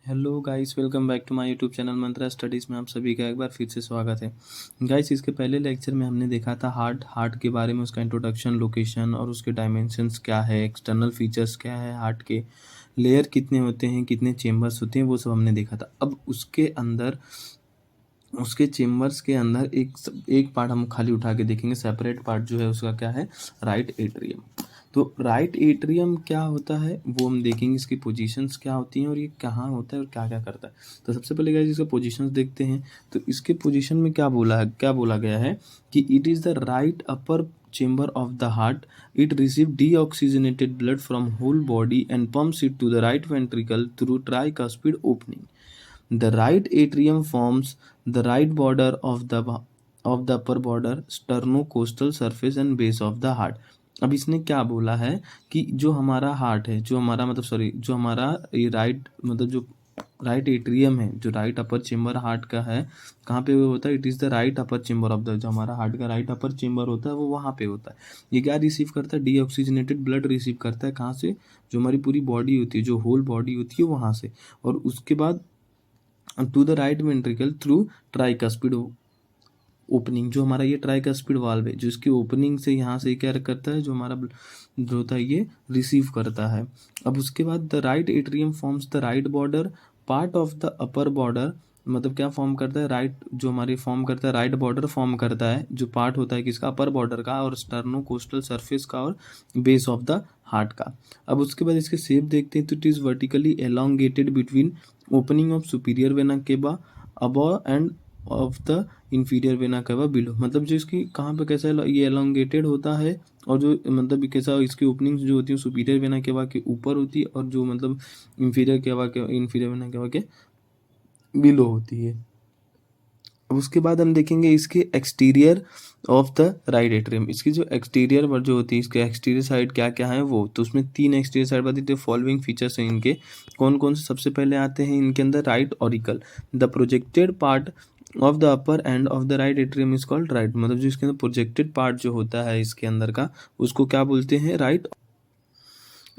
Hello guys, welcome back to my YouTube channel Mantra studies में आप सभी का एक बार फिर से स्वागत है। गाइस, इसके पहले लेक्चर में हमने देखा था हार्ट के बारे में, उसका इंट्रोडक्शन, लोकेशन और उसके डायमेंशंस क्या है, एक्सटर्नल फीचर्स क्या है, हार्ट के लेयर कितने होते हैं, कितने चेम्बर्स होते हैं, वो सब हमने देखा था। अब उसके चेम्बर्स के अंदर एक पार्ट हम खाली उठा के देखेंगे। सेपरेट पार्ट जो है उसका क्या है, राइट एट्रियम। तो राइट एट्रियम क्या होता है वो हम देखेंगे, इसकी पोजीशंस क्या होती हैं और ये कहाँ होता है और क्या क्या करता है। तो सबसे पहले गाइस इसका पोजीशंस देखते हैं। तो इसके पोजीशन में क्या बोला गया है कि it is the right upper chamber of the heart. It receives deoxygenated blood from whole body and pumps it to the right ventricle through tricuspid opening. The right atrium forms the right border of the upper border, sternocostal surface and base of the heart. अब इसने क्या बोला है कि जो हमारा heart है, जो हमारा मतलब सॉरी जो हमारा ये राइट मतलब जो राइट एट्रियम है, जो राइट अपर चेम्बर हार्ट का है, कहाँ पे वो होता है? It is the right upper chamber of the, जो हमारा हार्ट का राइट अपर चेम्बर होता है वो वहाँ पे होता है। ये क्या रिसीव करता है? डीऑक्सीजनेटेड ब्लड रिसीव करता है। कहाँ से? जो हमारी पूरी बॉडी होती है, जो होल बॉडी होती है वहाँ से। और उसके बाद to the right ventricle through tricuspid opening. जो हमारा ये ट्राइकस्पिड वाल्व है, जो इसकी ओपनिंग से यहाँ से क्या करता है, जो हमारा जो होता है ये रिसीव करता है। अब उसके बाद the right atrium forms the right border part of the upper border. मतलब क्या फॉर्म करता है? राइट, जो हमारी फॉर्म करता है राइट बॉर्डर फॉर्म करता है, जो पार्ट होता है किसका? अपर बॉर्डर का और स्टर्नोकोस्टल सरफेस का और बेस ऑफ द हार्ट का। अब उसके बाद इसके शेप देखते हैं तो it is vertically elongated between opening of superior vena cava above and of the inferior vena cava below. मतलब जो इसकी कहाँ पे कैसा है, ये एलोंगेटेड होता है और जो मतलब कैसा इसकी ओपनिंग्स जो होती है सुपीरियर वेना केवा के ऊपर होती है और जो मतलब इंफीरियर वेना केवा के बिलो होती है। अब उसके बाद हम देखेंगे इसके exterior of the right atrium. इसकी जो एक्सटीरियर पर जो होती है, इसके एक्सटीरियर साइड क्या क्या है वो, तो उसमें 3 एक्सटीरियर साइड बताती है। फॉलोइंग फीचर्स हैं इनके, कौन कौन से? सबसे पहले आते हैं इनके अंदर right auricle. The projected part of the upper end of the right atrium is called right. मतलब जो इसके अंदर प्रोजेक्टेड पार्ट जो होता है इसके अंदर का, उसको क्या बोलते हैं? Right.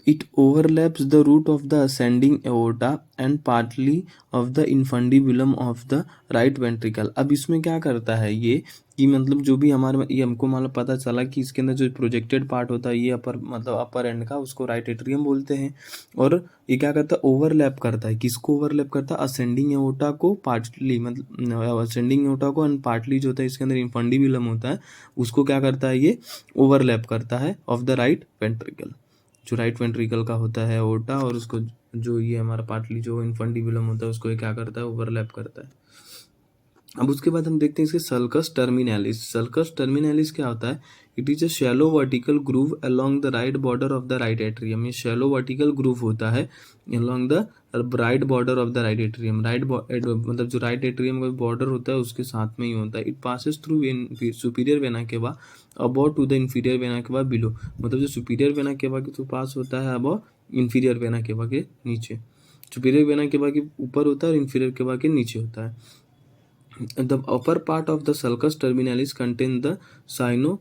It overlaps the root of the ascending aorta and partly of the infundibulum of the right ventricle. अब इसमें क्या करता है ये कि मतलब जो भी हमारे ये हमको मतलब पता चला कि इसके अंदर जो प्रोजेक्टेड पार्ट होता है ये अपर एंड का, उसको राइट एट्रियम बोलते हैं। और ये क्या करता है? ओवरलैप करता है। किसको ओवरलैप करता है? असेंडिंग एओर्टा को पार्टली, मतलब असेंडिंग एओर्टा को, एंड पार्टली जो होता है इसके अंदर इंफंडिबुलम होता है, उसको क्या करता है? ये ओवरलैप करता है ऑफ द राइट वेंट्रिकल। जो राइट वेंट्रिकल का होता है ओटा, और उसको जो ये हमारा पार्टली जो इनफंडिबुलम होता है उसको ये क्या करता है? ओवरलैप करता है। अब उसके बाद हम देखते हैं इसके सल्कस टर्मिनालिस। सल्कस टर्मिनालिस क्या होता है? It is a shallow vertical groove along the right border of the right atrium. ये शैलो वर्टिकल ग्रूव होता है along the right border of the right atrium. मतलब जो राइट एट्रियम का border होता है उसके साथ में ही होता है। It passes through superior vena cava above to the inferior vena cava below. मतलब जो सुपीरियर वेना केवा के तो पास होता है अबव, इंफीरियर वेना केवा के नीचे। सुपीरियर वेना केवा के ऊपर होता है और इंफीरियर केवा के नीचे होता है। The upper part of the sulcus terminalis contain the sino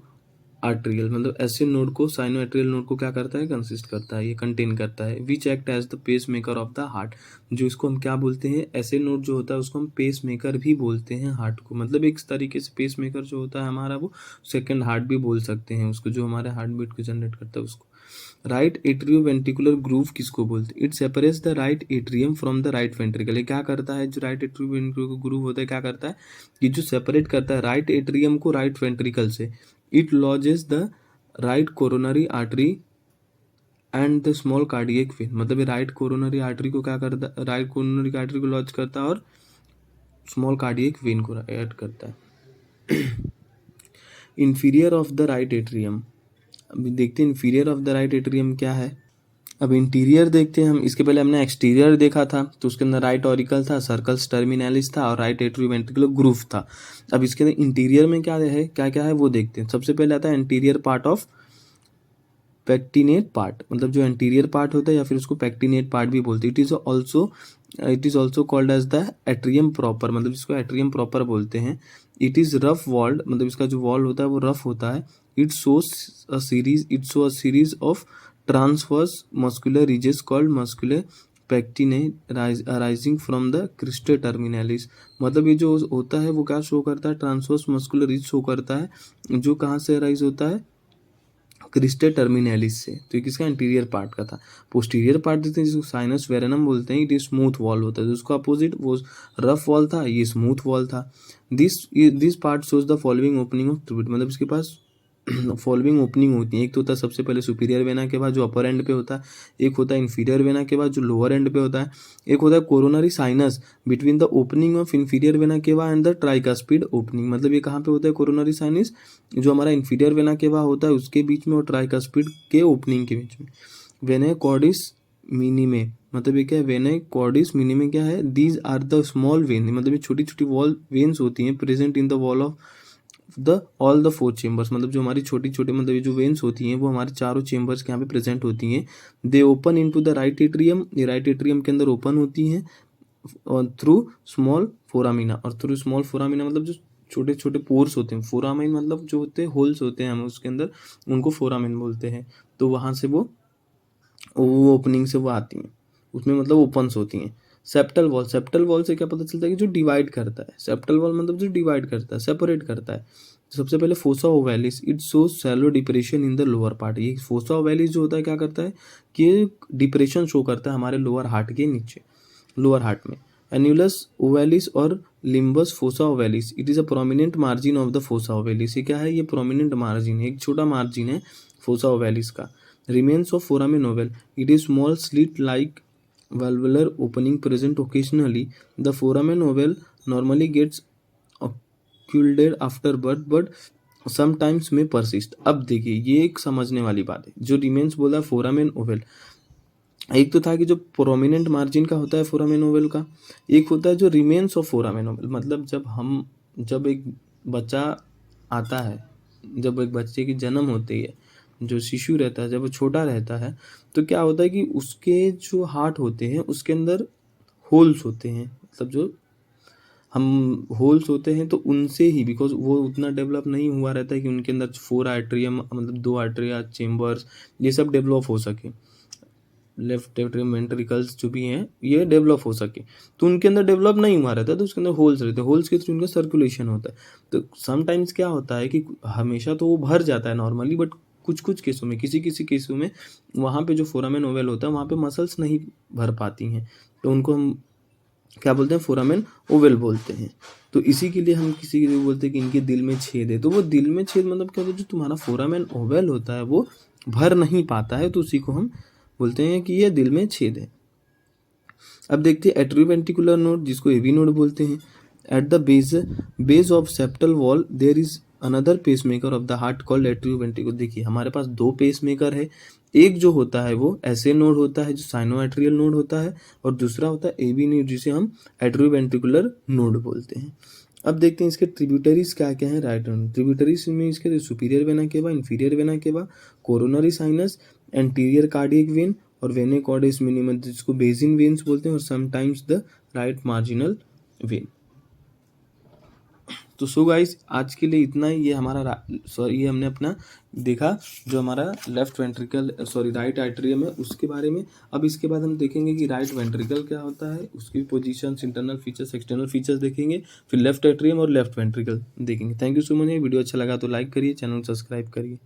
atrial. मतलब ऐसे नोड को, साइनो आर्ट्रियल नोड को क्या करता है? कंसिस्ट करता है, ये कंटेन करता है। Which act as the pacemaker of the heart. जो इसको हम क्या बोलते हैं? ऐसे नोड जो होता है उसको हम पेस मेकर भी बोलते हैं हार्ट को। मतलब एक तरीके से पेस मेकर जो होता है हमारा, वो सेकंड हार्ट भी बोल सकते हैं उसको, जो हमारे हार्ट बीट को जनरेट करता है उसको। राइट एट्रियोवेंट्रिकुलर ग्रूव किसको बोलते हैं? It separates the right atrium from the right ventricle. ये क्या करता है? जो राइट एट्रियोवेंट्रिकुलर ग्रूव होता है क्या करता है कि जो सेपरेट करता है राइट एट्रियम को राइट वेंट्रिकल से। It lodges the right coronary artery and the small cardiac vein. मतलब ये राइट कोरोनरी आर्टरी को क्या करता है? राइट कोरोनरी आर्टरी को लॉज करता है और स्मॉल कार्डियक वेन को ऐड करता है। Inferior of the right atrium. अभी देखते हैं inferior of the right atrium क्या है। अब इंटीरियर देखते हैं हम। इसके पहले हमने एक्सटीरियर देखा था, तो उसके अंदर राइट ऑरिकल था, सर्कल्स टर्मिनालिस था और राइट एट्रियोवेंट्रिकुलर ग्रूव था। अब इसके अंदर इंटीरियर में क्या है, क्या क्या है वो देखते हैं। सबसे पहले आता है anterior part of pectinate part. मतलब जो एंटीरियर पार्ट होता है या फिर उसको पैक्टिनेट पार्ट भी बोलते हैं। It is also called as the atrium proper. मतलब इसको एट्रियम प्रॉपर बोलते हैं। It is rough walled. मतलब इसका जो वॉल होता है वो रफ होता है। It show a series of transverse muscular ridges called muscular pectinati arising from the crista terminalis. मतलब ये जो होता है वो क्या शो करता है, ट्रांसवर्स मस्कुलर रिज शो करता है, जो कहाँ से अराइज होता है, क्रिस्टे टर्मिनालिस से। तो ये किसका इंटीरियर पार्ट का था। पोस्टीरियर पार्ट देते हैं जिसको साइनस वेरेनम बोलते हैं, ये स्मूथ वॉल होता है। उसको अपोजिट वो रफ वॉल था, ये स्मूथ वॉल था। This part shows the following opening of ट्यूबिट। मतलब इसके पास फॉलोइंग ओपनिंग होती है। एक तो होता है सबसे पहले सुपीरियर वेना के बाद जो अपर एंड पे होता है, एक होता है इंफीरियर वेना के बाद जो लोअर एंड पे होता है, एक होता है coronary sinus between the opening of inferior vena केवा एंड द ट्राइकास्पिड ओपनिंग। मतलब ये कहाँ पे होता है कोरोनरी साइनस, जो हमारा इंफीरियर वेना केवा होता है उसके बीच में और ट्राइकास्पिड के ओपनिंग के बीच में। वेने कॉर्डिस मिनिमे, मतलब ये क्या है, वेने कॉर्डिस मिनिमे क्या है, these are the small vein, मतलब ये छोटी छोटी वॉल वेन्स होती हैं present in the wall of the all the 4 chambers. मतलब जो हमारी छोटी छोटी मतलब ये जो वेन्स होती हैं वो हमारे चारों चेम्बर्स के यहाँ पे प्रेजेंट होती हैं। दे open into the right atrium, ये राइट एट्रियम के अंदर ओपन होती हैं और थ्रू स्मॉल फोरामिना, और थ्रू स्मॉल फोरामिना मतलब जो छोटे छोटे पोर्स होते हैं, फोरामिन मतलब जो होते हैं होल्स होते हैं हम उसके अंदर, उनको फोरामिन बोलते हैं। तो वहाँ से वो ओपनिंग से वो आती हैं, उसमें मतलब ओपन्स होती हैं। सेप्टल वॉल, सेप्टल वॉल से क्या पता चलता है कि जो डिवाइड करता है, सेप्टल वॉल मतलब जो डिवाइड करता है, सेपरेट करता है। सबसे पहले fossa ovalis, it shows shallow depression in the lower part. ये फोसा ओवैलिस जो होता है क्या करता है कि डिप्रेशन शो करता है हमारे लोअर हार्ट के नीचे, लोअर हार्ट में। एन्युलस ओवैलिस और limbus fossa ovalis, it is a prominent margin of the fossa ovalis. ये क्या है, ये प्रोमिनेंट मार्जिन है, एक छोटा मार्जिन है फोसा ओवैलिस का। Remains of foramen Oval, it is small slit like valvular opening present occasionally. The foramen oval normally gets occluded after birth but sometimes may persist. अब देखिए ये एक समझने वाली बात है, जो रिमेन्स बोला फोरामेन ओवल, एक तो था कि जो प्रोमिनेंट मार्जिन का होता है फोरामेन ओवल का, एक होता है जो रिमेन्स ऑफ फोरामेन ओवल। मतलब जब एक बच्चा आता है, जब एक बच्चे की जन्म होती है, जो शिशु रहता है जब वो छोटा रहता है, तो क्या होता है कि उसके जो हार्ट होते हैं उसके अंदर होल्स होते हैं। मतलब जो हम होल्स होते हैं तो उनसे ही, बिकॉज वो उतना डेवलप नहीं हुआ रहता है कि उनके अंदर 4 आर्टरियम मतलब 2 आर्टरिया चेम्बर्स ये सब डेवलप हो सके, लेफ्ट एट्रियम वेंट्रिकल्स जो भी हैं ये डेवलप हो सके, तो उनके अंदर डेवलप नहीं हुआ रहता है, तो उसके अंदर होल्स रहते हैं, होल्स के थ्रू उनका सर्कुलेशन होता है। तो समटाइम्स क्या होता है कि हमेशा तो वो भर जाता है नॉर्मली, बट कुछ कुछ केसों में, किसी किसी केसों में वहाँ पे जो फोरामेन ओवल होता है वहाँ पे मसल्स नहीं भर पाती हैं, तो उनको हम क्या बोलते हैं, फोरामेन ओवल बोलते हैं। तो इसी के लिए हम किसी के लिए बोलते हैं कि इनके दिल में छेद है। तो वो दिल में छेद मतलब क्या होता है, जो तुम्हारा फोरामेन ओवल होता है वो भर नहीं पाता है, तो उसी को हम बोलते हैं कि ये दिल में छेद है। अब देखते हैं एट्रियोवेंट्रिकुलर नोड, जिसको एवी नोड बोलते हैं। At the base of septal wall there is another pacemaker of the heart called atrioventricular. देखिए हमारे पास 2 पेसमेकर है, एक जो होता है वो ऐसे नोड होता है जो साइनोएट्रियल नोड होता है, और दूसरा होता है एवी नोड जिसे हम एट्रियोवेंट्रिकुलर नोड बोलते हैं। अब देखते हैं इसके ट्रिब्यूटरीज क्या क्या है। राइट ट्रिब्यूटरीज में इसके सुपीरियर वेना केवा, इंफीरियर वेना केवा, coronary sinus, anterior cardiac vein और वेने कॉर्डिस मिनिमम जिसको बेसिन वेन्स बोलते हैं, और sometimes the right marginal when. तो सो गाइस आज के लिए इतना ही। ये हमारा ये हमने अपना देखा जो हमारा लेफ्ट वेंट्रिकल राइट आर्टरियम है उसके बारे में। अब इसके बाद हम देखेंगे कि राइट वेंट्रिकल क्या होता है, उसकी positions, internal features, external features देखेंगे, फिर लेफ्ट एट्रियम और लेफ्ट वेंट्रिकल देखेंगे। Thank you so much. Video अच्छा लगा तो लाइक करिए, चैनल सब्सक्राइब करिए।